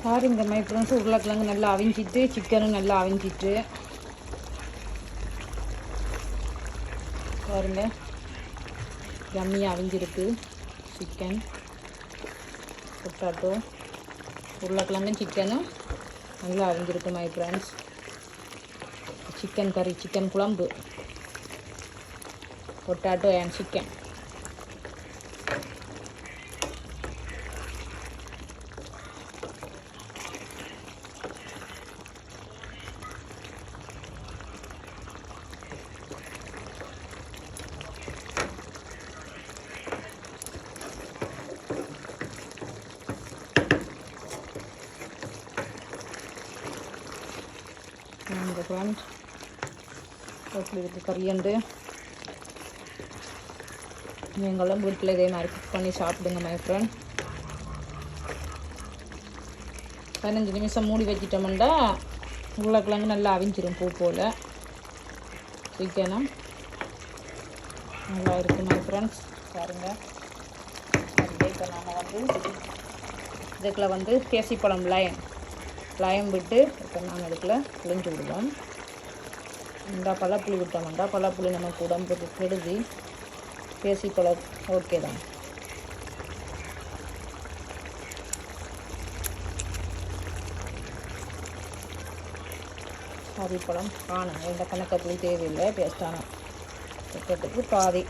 பாருங்க my friends, உருளைக்கிழங்கு நல்லா அவிஞ்சிட்டு, சிக்கனும் நல்லா அவிஞ்சிட்டு பாருங்க, யம்மியாக அவிஞ்சிருக்கு. சிக்கன், பொட்டாட்டோ, உருளைக்கிழங்கும் சிக்கனும் நல்லா அவிஞ்சிருக்கு மை ஃப்ரெண்ட்ஸ். சிக்கன் கறி, சிக்கன் குழம்பு, பொட்டாட்டோ அண்ட் சிக்கன். இந்த ஃப்ரெண்ட் எப்படி இருக்குது கறியண்டு. நீங்களும் வீட்டில் இதே மாதிரி குக் பண்ணி சாப்பிடுங்க மை ஃப்ரெண்ட். 15 நிமிஷம் மூடி வச்சிட்டோம்னா உருளைக்கிழங்கு நல்லா அவிஞ்சிரும். பூ போல் சிக்கனும் நல்லா இருக்குது மை ஃப்ரெண்ட்ஸ். பாருங்கள், இப்போ நாங்கள் இதுக்குள்ள பேசிப்பழம் லயம் விட்டு இப்போ நாங்கள் இதுக்குள்ள புளிஞ்சு விடுவோம். இந்த பழப்புளி விட்டோம்டா, பழப்புளி நமக்கு உடம்புக்கு கெடுதி. பேசிப்பழம் ஓகே தான். பாதிப்பழம் காணும், எந்த கணக்க புளி தேவையில்லை. டேஸ்டான வெட்டத்துக்கு பாதி.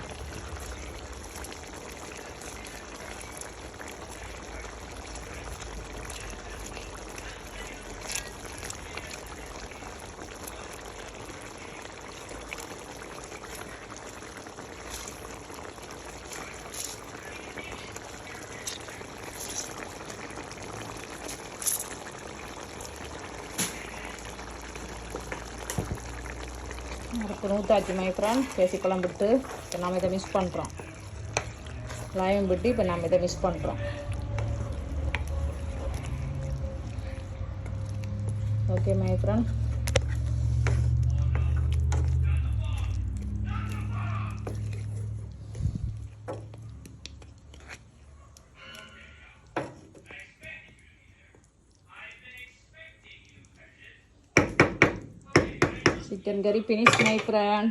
அடுத்து நூற்றாச்சு மை ஃப்ரெண்ட். பேசிப்பழம் விட்டு இப்போ நாம் இதை மிக்ஸ் பண்ணுறோம். லயம் விட்டு இப்போ நாம் இதை மிக்ஸ் பண்ணுறோம். Okay my friend. Chicken curry finish my friend.